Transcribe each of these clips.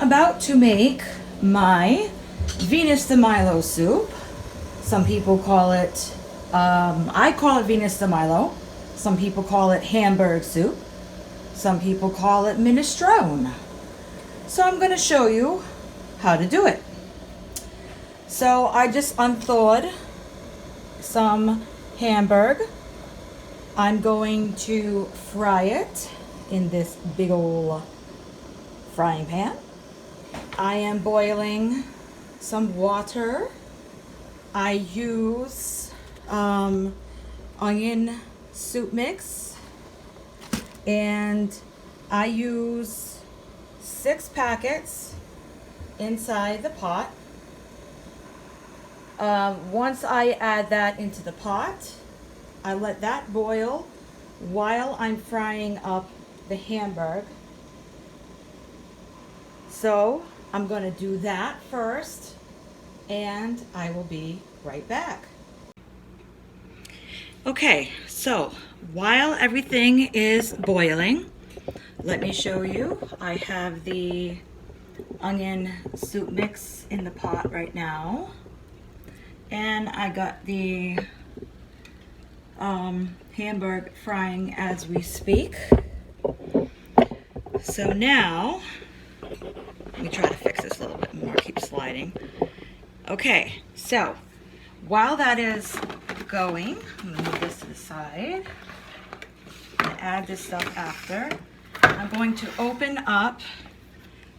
about to make my Venus DeMilo soup. Some people call it, I call it Venus DeMilo. Some people call it hamburg soup. Some people call it minestrone. So I'm going to show you how to do it. So I just unthawed some hamburg. I'm going to fry it in this big ol' frying pan. I am boiling some water. I use onion soup mix, and I use 6 packets inside the pot. Once I add that into the pot, I let that boil while I'm frying up the hamburg. So I'm going to do that first, and I will be right back. Okay, so while everything is boiling, let me show you. I have the onion soup mix in the pot right now, and I got the hamburg frying as we speak. So now, let me try to fix this a little bit more, keep sliding. Okay, so while that is going, I'm gonna move this to the side and add this stuff after. I'm going to open up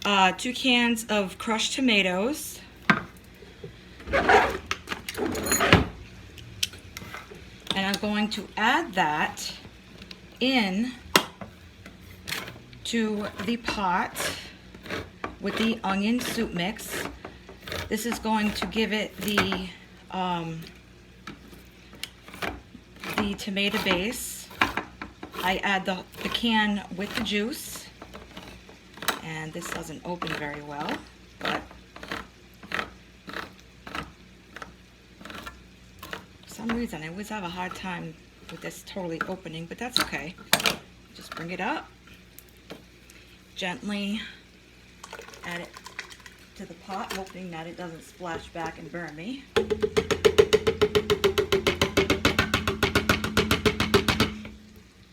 2 cans of crushed tomatoes. And I'm going to add that in to the pot with the onion soup mix. This is going to give it the tomato base. I add the can with the juice, and this doesn't open very well, but for some reason I always have a hard time with this totally opening, but that's okay. Just bring it up, gently add it to the pot, hoping that it doesn't splash back and burn me.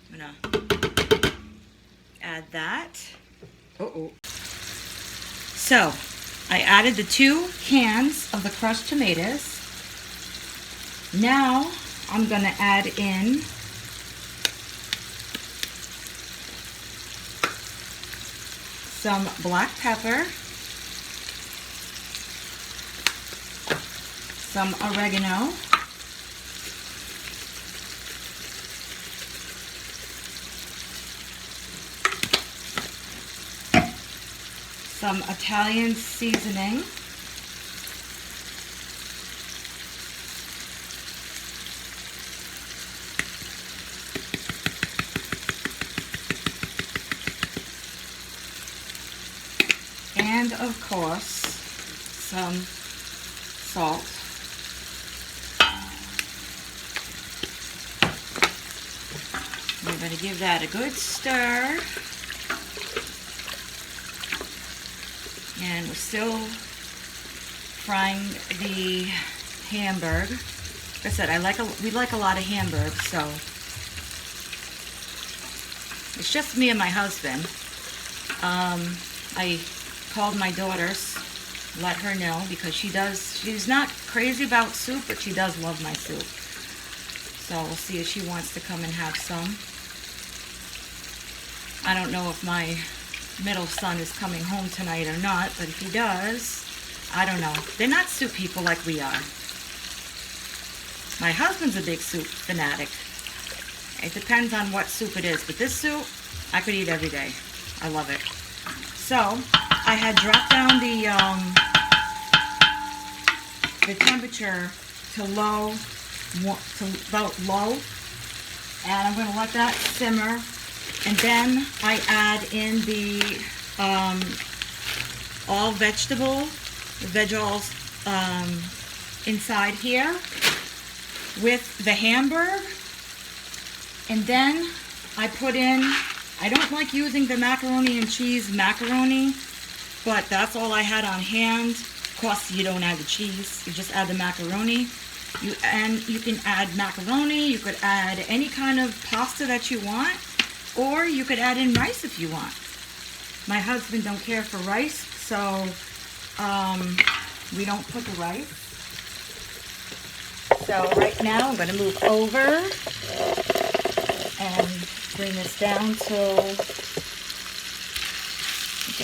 I'm gonna add that. So I added the 2 cans of the crushed tomatoes. Now I'm gonna add in some black pepper, some oregano, some Italian seasoning, and of course some salt. We're going to give that a good stir. And we're still frying the hamburg. Like I said, we like a lot of hamburg, so it's just me and my husband. I called my daughters, let her know, because she's not crazy about soup, but she does love my soup. So we'll see if she wants to come and have some. I don't know if my middle son is coming home tonight or not, but if he does, I don't know. They're not soup people like we are. My husband's a big soup fanatic. It depends on what soup it is, but this soup I could eat every day. I love it. So I had dropped down the temperature to low, to about low, and I'm going to let that simmer. And then I add in the all vegetable, the veg alls inside here with the hamburg. And then I put in, I don't like using the macaroni and cheese macaroni. but that's all I had on hand. Of course, you don't add the cheese, you just add the macaroni. You can add macaroni, you could add any kind of pasta that you want, or you could add in rice if you want. My husband don't care for rice, so we don't put the rice. So right now I'm going to move over and bring this down till,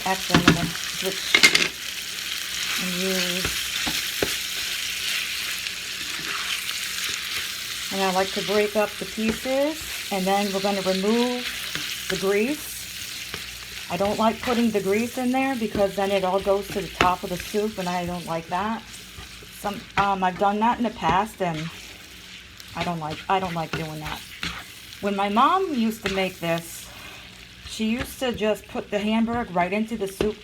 actually I'm going to switch and use, and I like to break up the pieces, and then we're going to remove the grease. I don't like putting the grease in there because then it all goes to the top of the soup, and I don't like that. I've done that in the past, and I don't like doing that. When my mom used to make this, she used to just put the hamburg right into the soup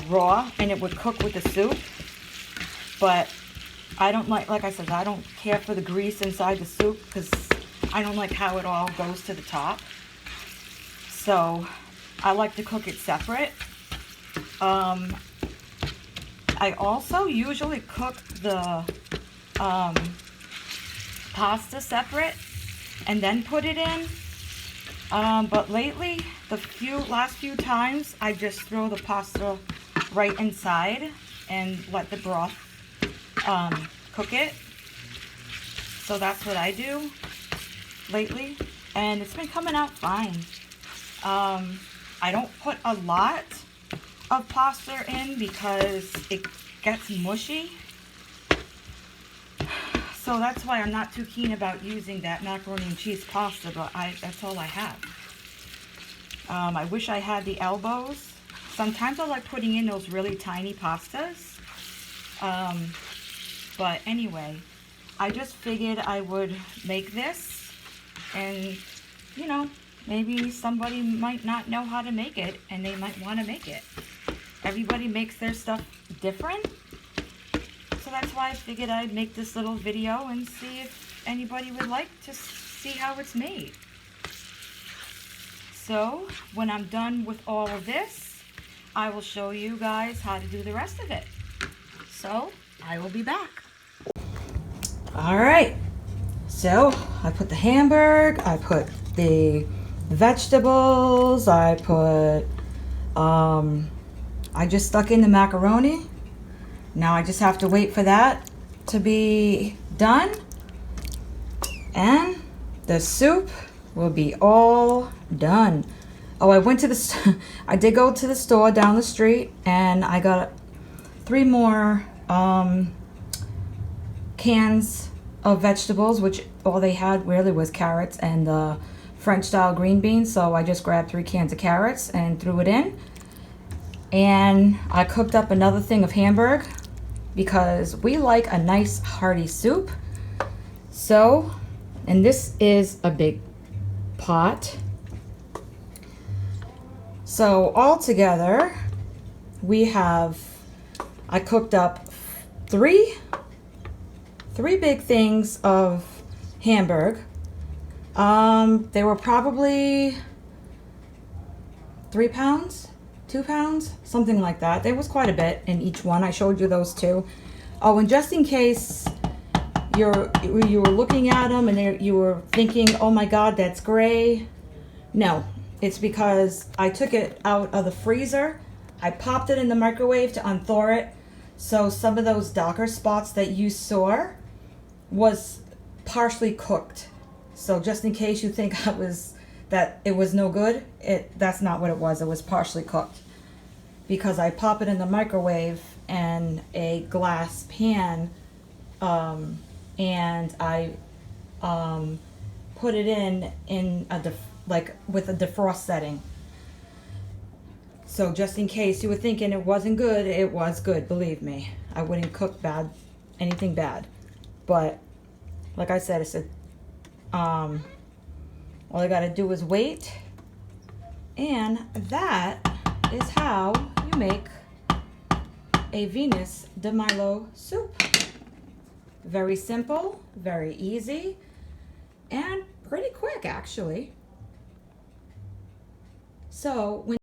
raw, and it would cook with the soup. But I don't like I said, I don't care for the grease inside the soup because I don't like how it all goes to the top. So I like to cook it separate. I also usually cook the pasta separate and then put it in. But lately, the last few times, I just throw the pasta right inside and let the broth cook it. So that's what I do lately, and it's been coming out fine. I don't put a lot of pasta in because it gets mushy. So that's why I'm not too keen about using that macaroni and cheese pasta, but that's all I have. I wish I had the elbows. Sometimes I like putting in those really tiny pastas. But anyway, I just figured I would make this, and you know, maybe somebody might not know how to make it and they might want to make it. Everybody makes their stuff different. So that's why I figured I'd make this little video and see if anybody would like to see how it's made. So when I'm done with all of this, I will show you guys how to do the rest of it. So I will be back. All right, so I put the hamburg, I put the vegetables, I put, I just stuck in the macaroni. Now I just have to wait for that to be done, and the soup will be all done. Oh, I went to the, I did go to the store down the street, and I got 3 more cans of vegetables, which all they had really was carrots and the French style green beans. So I just grabbed 3 cans of carrots and threw it in. And I cooked up another thing of hamburg because we like a nice hearty soup. So, and this is a big pot. So all together we have, I cooked up 3 big things of hamburg. They were probably 3 pounds, 2 pounds, something like that. There was quite a bit in each one. I showed you those 2. Oh, and just in case you were looking at them and you were thinking, oh my God, that's gray. No, it's because I took it out of the freezer. I popped it in the microwave to unthaw it. So some of those darker spots that you saw was partially cooked. So just in case you think that it was no good, that's not what it was. It was partially cooked. Because I pop it in the microwave in a glass pan, and I put it in a with a defrost setting. So just in case you were thinking it wasn't good, it was good, believe me. I wouldn't cook anything bad. But like I said, all I gotta do is wait, and that is how you make a Venus DeMilo soup. Very simple, very easy, and pretty quick actually. So when